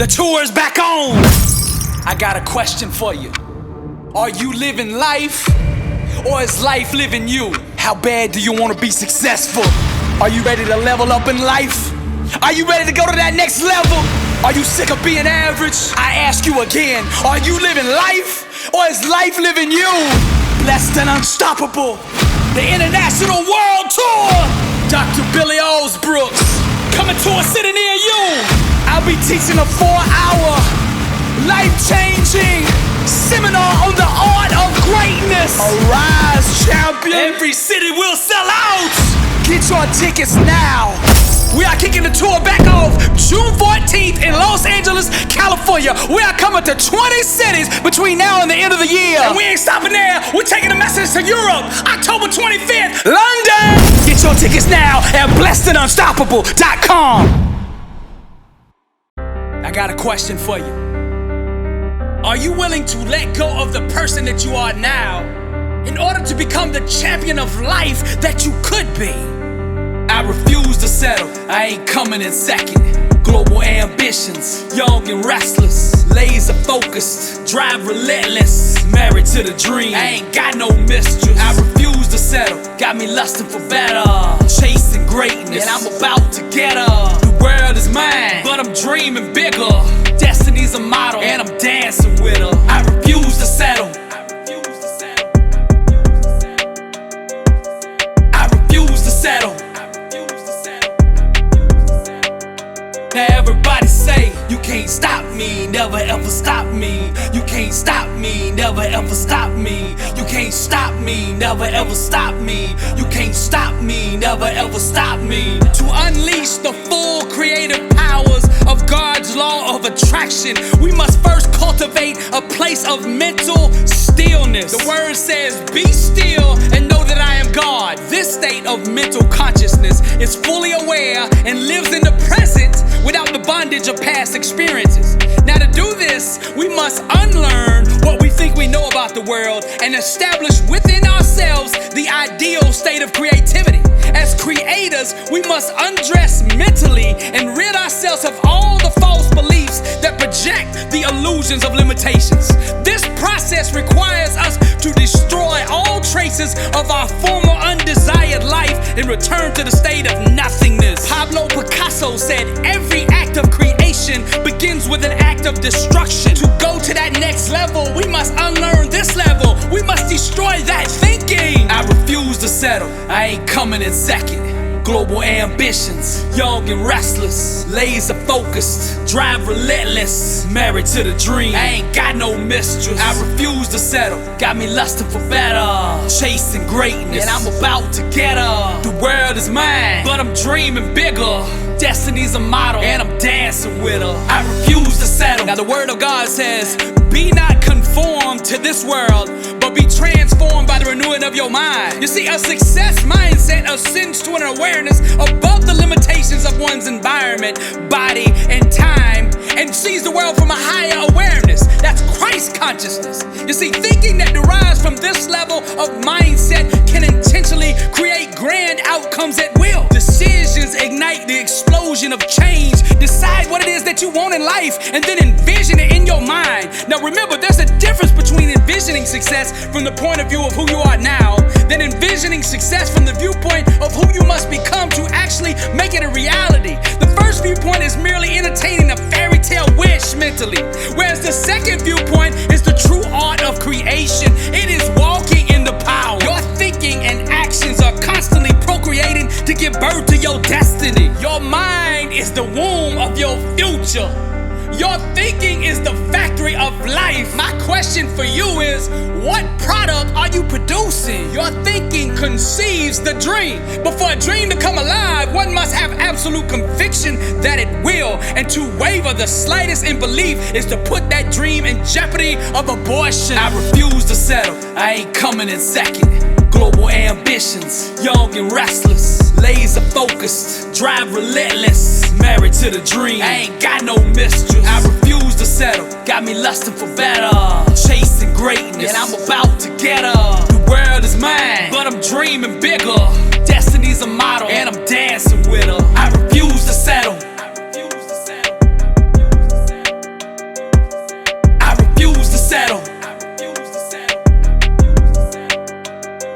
The tour is back on. I got a question for you. Are you living life, or is life living you? How bad do you want to be successful? Are you ready to level up in life? Are you ready to go to that next level? Are you sick of being average? I ask you again, are you living life, or is life living you? Blessed and unstoppable, the international world tour. Dr. Billy Alsbrooks, coming to a city near you. I'll be teaching a 4-hour, life-changing seminar on the art of greatness. Arise, champion. Every city will sell out. Get your tickets now. We are kicking the tour back off June 14th in Los Angeles, California. We are coming to 20 cities between now and the end of the year. And we ain't stopping there. We're taking a message to Europe, October 25th, London. Get your tickets now at blessedandunstoppable.com. I got a question for you. Are you willing to let go of the person that you are now in order to become the champion of life that you could be? I refuse to settle, I ain't coming in second. Global ambitions, young and restless, laser focused, drive relentless, married to the dream, I ain't got no mistress. I refuse to settle, got me lusting for better, chasing greatness, and I'm about to get her. The world is mine, but I'm dreaming bigger. Destiny's a model, and I'm dancing with her. I refuse to settle. I refuse to settle. Now everybody say, you can't stop me, never ever stop me. You can't stop me, never ever stop me. You can't stop me, never ever stop me. You can't stop me, never ever stop me. To unleash the full creative powers of God's law of attraction, we must first cultivate a place of mental stillness. The word says, be still and know that I am God. This state of mental consciousness is fully aware and lives in the present without the bondage of past experiences. Now to do this, we must unlearn what we think we know about the world and establish within ourselves the ideal state of creativity. As creators, we must undress mentally and rid ourselves of all the false beliefs that project the illusions of limitations. This process requires us to destroy all traces of our former undesired life and return to the state of nothingness. Pablo Picasso said, every act of creation begins with an act of destruction. To go to that next level, we must unlearn this level. We must destroy that thinking. I refuse to settle, I ain't coming in second. Global ambitions, young and restless, laser focused, drive relentless, married to the dream, I ain't got no mistress. I refuse to settle, got me lusting for better, chasing greatness, and I'm about to get her. The world is mine, but I'm dreaming bigger. Destiny's a model, and I'm dancing with her. I refuse to settle. Now the word of God says, be not conformed to this world, but be transformed by the renewing of your mind. You see, a success mindset ascends to an awareness above the limitations of one's environment, body, and time, and sees the world from a higher awareness. That's Christ consciousness. You see, thinking that derives from this level of mindset can intentionally create grand outcomes at will. Decisions ignite the explosion of change. Decide what it is that you want in life and then envision it in your mind. Now remember, there's a difference between envisioning success from the point of view of who you are now, than envisioning success from the viewpoint of who you must become to actually make it a reality. The first viewpoint is merely entertaining a fairy tale wish mentally, whereas the second viewpoint is the true art of creation. It is walking in the power. Your thinking and actions are constantly procreating to give birth to your destiny. Your mind is the womb of your future. Your thinking is the factory of life. My question for you is, what product are you producing? Your thinking conceives the dream. But for a dream to come alive, one must have absolute conviction that it will. And to waver the slightest in belief is to put that dream in jeopardy of abortion. I refuse to settle, I ain't coming in second. Global ambitions, young and restless, laser focused, drive relentless, married to the dream, I ain't got no mistress. I refuse to settle, got me lusting for better, chasing greatness, and I'm about to get her. The world is mine, but I'm dreaming bigger. Destiny's a model, and I'm dancing with her. I refuse to settle.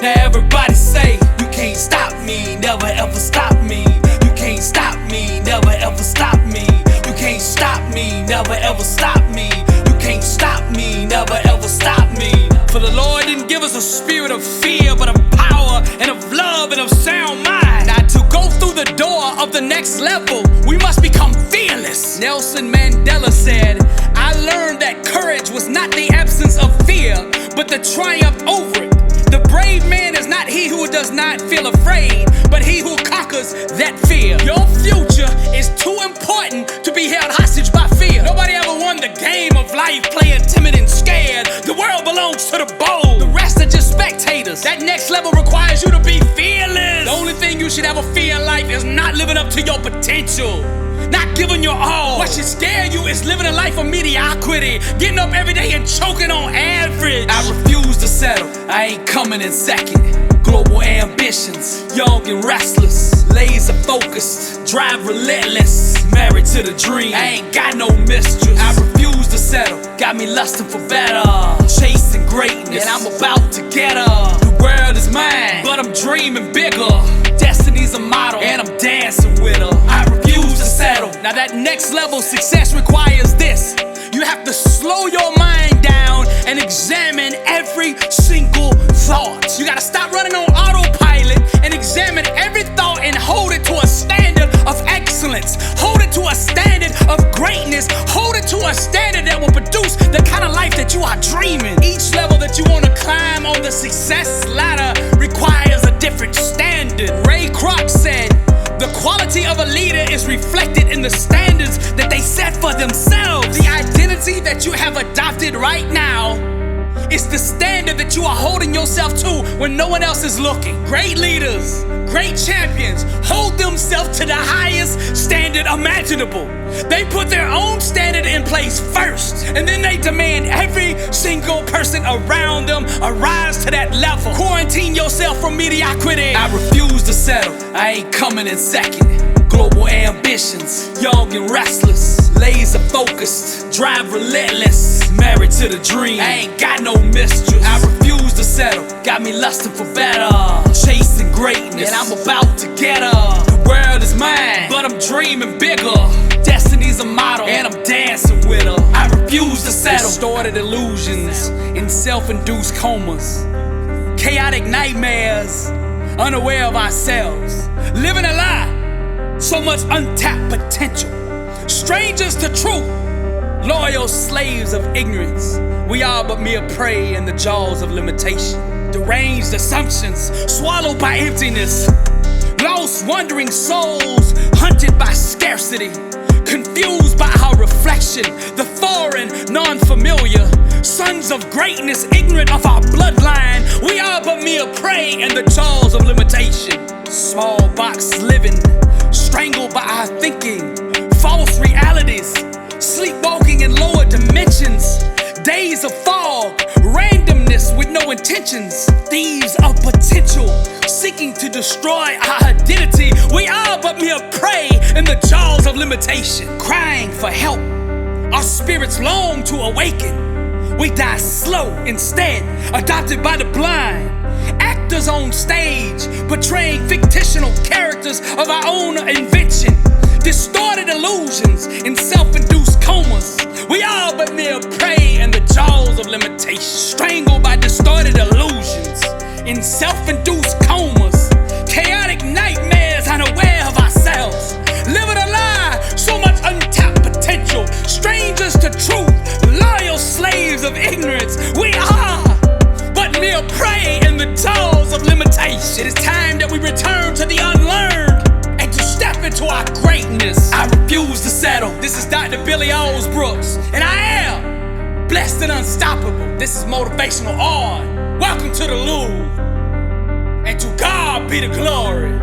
Now everybody say, you can't stop me, never ever stop me. You can't stop me, never ever stop me. You can't stop me, never ever stop me. You can't stop me, never ever stop me. For the Lord didn't give us a spirit of fear, but of power and of love and of sound mind. Now to go through the door of the next level, we must become fearless. Nelson Mandela said, I learned that courage was not the absence of fear, but the triumph over it. The brave man is not he who does not feel afraid, but he who conquers that fear. Your future is too important to be held hostage by fear. Nobody ever won the game of life playing timid and scared. The world belongs to the bold. The rest are just spectators. That next level requires you to be fearless. The only thing you should ever fear in life is not living up to your potential, not giving your all. What should scare you is living a life of mediocrity, getting up every day and choking on average. I refuse to settle, I ain't coming in second. Global ambitions, young and restless, laser focused, drive relentless, married to the dream, I ain't got no mistress. I refuse to settle, got me lusting for better, chasing greatness, and I'm about to get her. The world is mine, but I'm dreaming bigger. Destiny's a model, and I'm dancing with her. I refuse to settle. Now that next level success requires this. You have to slow your mind down and examine every single thought. You gotta stop running on autopilot and examine every thought and hold it to a standard of excellence. Hold it to a standard of greatness. Hold it to a standard that will produce the kind of life that you are dreaming. Each level that you want to climb on the success ladder requires a different standard. Ray Kroc said, the quality of a leader is reflected in the standards that they set for themselves. The identity that you have adopted right now is the standard that you are holding yourself to when no one else is looking. Great leaders, great champions hold themselves to the highest standard imaginable. They put their own standard in place first, and then they demand every single person around them arise to that level. Quarantine yourself from mediocrity. I refuse to settle, I ain't coming in second. Global ambitions, young and restless, laser focused, drive relentless, married to the dream, I ain't got no mistress. I refuse to settle, got me lusting for better, chasing greatness, and I'm about to get her. The world is mine, but I'm dreaming bigger. Destiny's a model, and I'm dancing with her. I refuse to settle. Distorted illusions in self-induced comas, chaotic nightmares, unaware of ourselves, living a lie. So much untapped potential. Strangers to truth, loyal slaves of ignorance. We are but mere prey in the jaws of limitation. Deranged assumptions, swallowed by emptiness. Lost wandering souls, hunted by scarcity. Confused by our reflection, the foreign, non-familiar. Sons of greatness, ignorant of our bloodline. We are but mere prey in the jaws of limitation. Small box living, strangled by our thinking, false realities, sleepwalking in lower dimensions, days of fog, randomness with no intentions, thieves of potential, seeking to destroy our identity. We are but mere prey in the jaws of limitation, crying for help. Our spirits long to awaken. We die slow instead, adopted by the blind. Actors on stage, portraying fictional characters of our own invention. Distorted illusions in self-induced comas. We are but mere prey in the jaws of limitation. Strangled by distorted illusions in self-induced comas. Chaotic nightmares unaware of ourselves. Living a lie, so much untapped potential. Strangers to truth, loyal slaves of ignorance. We are but mere prey in the jaws of limitation. It is time that we return to the unlearned and to step into our greatness. I refuse to settle. This is Dr. Billy Alsbrooks, and I am blessed and unstoppable. This is Motivational on. Welcome to the Louvre, and to God be the glory.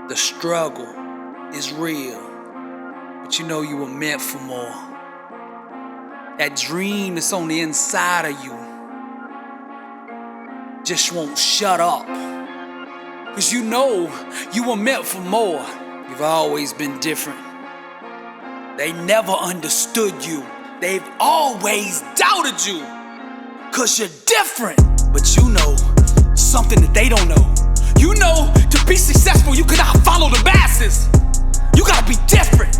The struggle is real, but you know you were meant for more. That dream that's on the inside of you just won't shut up. Cause you know you were meant for more. You've always been different. They never understood you. They've always doubted you. Cause you're different. But you know something that they don't know. You know to be successful you cannot follow the masses. You gotta be different.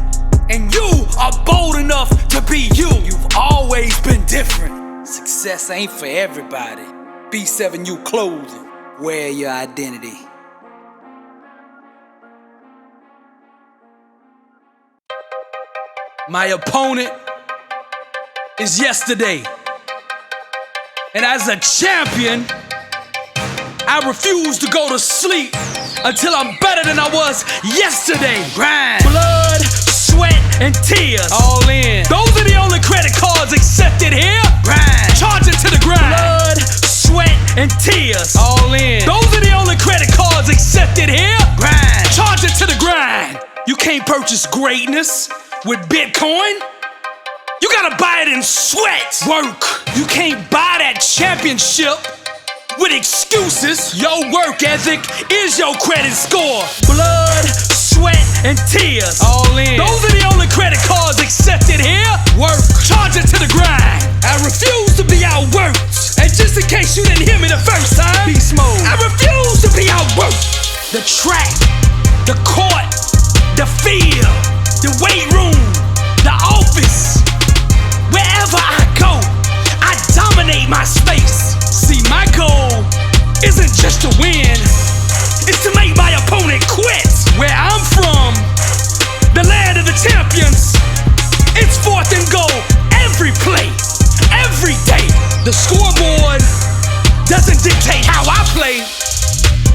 And you are bold enough to be you. You've always been different. Success ain't for everybody. B7U Clothing. Wear your identity. My opponent is yesterday. And as a champion, I refuse to go to sleep until I'm better than I was yesterday. Grind, blood, sweat, and tears. All in. Those are the only credit cards accepted here. Grind, charge it to the grind. Blood, sweat, and tears. All in. Those are the only credit cards accepted here. Grind, charge it to the grind. You can't purchase greatness with Bitcoin. You gotta buy it in sweat. Work. You can't buy that championship with excuses. Your work ethic is your credit score. Blood, sweat, and tears. All in. Those are the only credit cards accepted here. Work. Charge it to the grind. I refuse to be outworked. And just in case you didn't hear me the first time, beast mode. I refuse to be outworked. The track, the court, the field, the weight room, the office. Wherever I go, I dominate my space. See, my goal isn't just to win, it's to make my opponent quit. Where I'm from, the land of the champions, it's 4th and goal every play, every day. The scoreboard doesn't dictate how I play,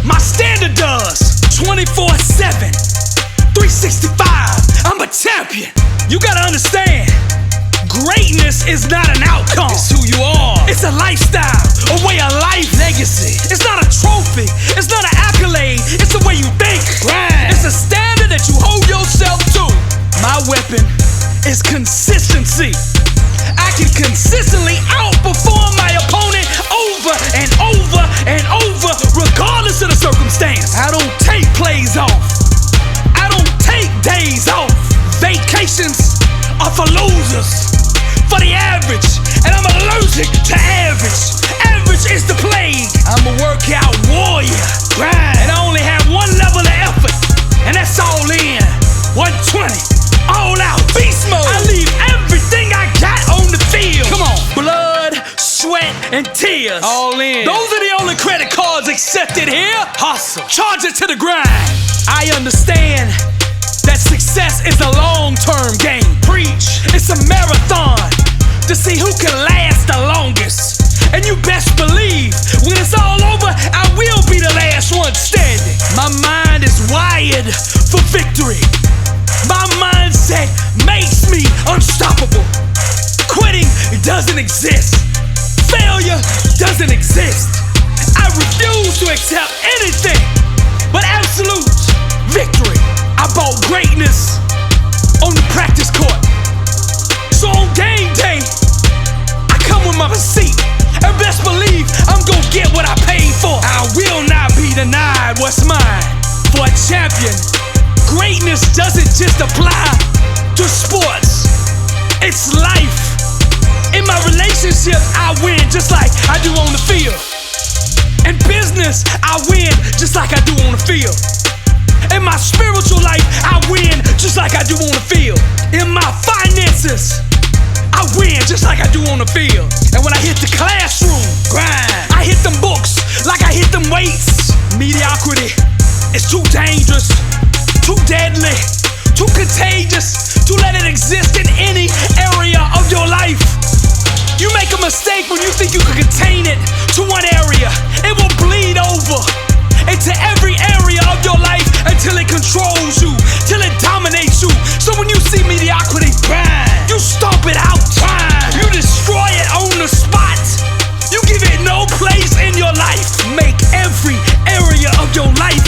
my standard does. 24/7, 365, I'm a champion. You gotta understand, greatness is not an outcome. It's who you are. It's a lifestyle, a way of life. Legacy. It's not a trophy. It's not an accolade. It's the way you think. Grind. It's a standard that you hold yourself to. My weapon is consistency. I can consistently outperform my opponent over and over and over, regardless of the circumstance. I don't take plays off. I don't take days off. Vacations are for losers, for the average, and I'm allergic to average. Average is the plague. I'm a workout warrior, grind, and I only have one level of effort, and that's all in. 120, all out, beast mode. I leave everything I got on the field. Come on, blood, sweat, and tears. All in. Those are the only credit cards accepted here. Hustle, charge it to the grind. I understand that success is a long-term game. Preach. It's a marathon to see who can last the longest. And you best believe, when it's all over, I will be the last one standing. My mind is wired for victory. My mindset makes me unstoppable. Quitting doesn't exist. Failure doesn't exist. I refuse to accept anything but absolute victory. I bought greatness on the practice court. So on game day, I come with my receipt. And best believe I'm gonna get what I paid for. I will not be denied what's mine. For a champion, greatness doesn't just apply to sports. It's life. In my relationships, I win just like I do on the field. In business, I win just like I do on the field. In my spiritual life, I win just like I do on the field. In my finances, I win just like I do on the field. And when I hit the classroom, grind. I hit them books like I hit them weights. Mediocrity is too dangerous, too deadly, too contagious to let it exist in any area of your life. You make a mistake when you think you can contain it to one area. It will bleed over into every area of your life until it controls you, till it dominates you. So when you see mediocrity, grind. You stomp it out, grind. You destroy it on the spot. You give it no place in your life. Make every area of your life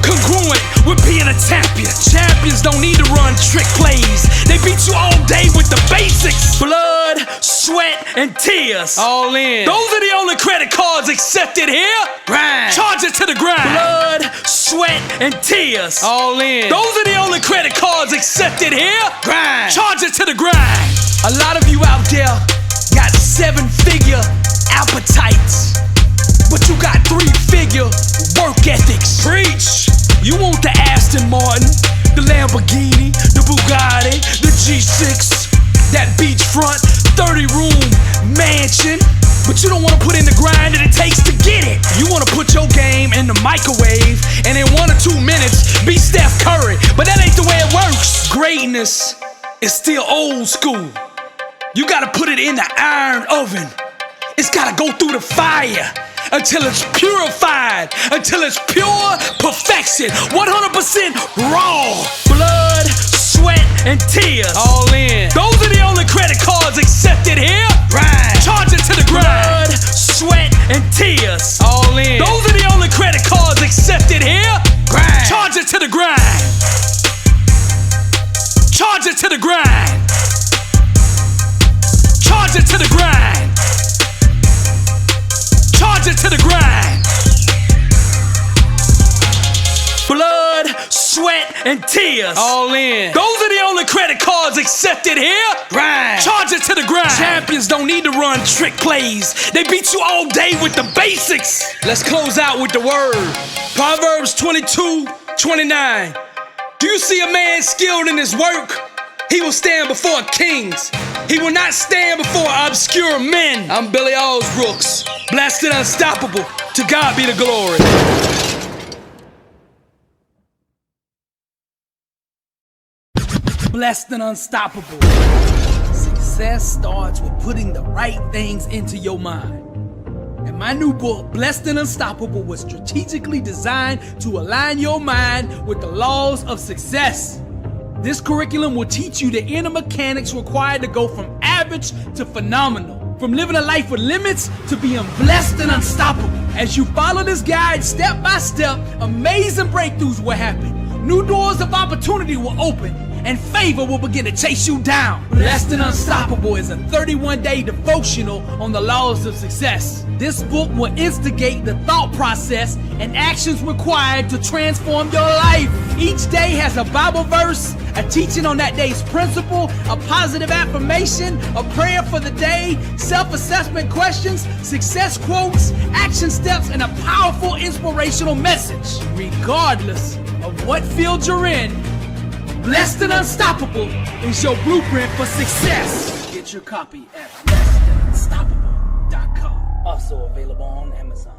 congruent with being a champion. Champions don't need to run trick plays. They beat you all day with the basics. Blood, sweat, and tears. All in. Those are the only credit cards accepted here. Grind. Charge it to the grind. Blood, sweat, and tears. All in. Those are the only credit cards accepted here. Grind. Charge it to the grind. A lot of you out there got 7-figure appetites, but you got 3-figure work ethics. Preach. You want the Aston Martin, the Lamborghini, the Bugatti, the G6, that beachfront 30-room mansion, but you don't want to put in the grind that it takes to get it. You want to put your game in the microwave and in 1 or 2 minutes be Steph Curry, but that ain't the way it works. Greatness is still old school. You gotta put it in the iron oven. It's gotta go through the fire until it's purified, until it's pure perfection, 100% raw. Blood, sweat, and tears. All in. Those are the only credit cards accepted here. Grind. Charge it to the grind. Blood, sweat, and tears. All in. Those are the only credit cards accepted here. Grind. Charge it to the grind. Charge it to the grind. Charge it to the grind. Charge it to the grind. Blood, sweat, and tears. All in. Those are the only credit cards accepted here. Grind. Charge it to the grind. Champions don't need to run trick plays. They beat you all day with the basics. Let's close out with the word. Proverbs 22:29. Do you see a man skilled in his work? He will stand before kings. He will not stand before obscure men. I'm Billy Alsbrooks, blessed and unstoppable. To God be the glory. Blessed and unstoppable. Success starts with putting the right things into your mind. And my new book, Blessed and Unstoppable, was strategically designed to align your mind with the laws of success. This curriculum will teach you the inner mechanics required to go from average to phenomenal, from living a life with limits to being blessed and unstoppable. As you follow this guide step by step, amazing breakthroughs will happen. New doors of opportunity will open, and favor will begin to chase you down. Blessed and Unstoppable is a 31-day devotional on the laws of success. This book will instigate the thought process and actions required to transform your life. Each day has a Bible verse, a teaching on that day's principle, a positive affirmation, a prayer for the day, self-assessment questions, success quotes, action steps, and a powerful inspirational message. Regardless of what field you're in, Blessed and Unstoppable is your blueprint for success. Get your copy at blessedandunstoppable.com. Also available on Amazon.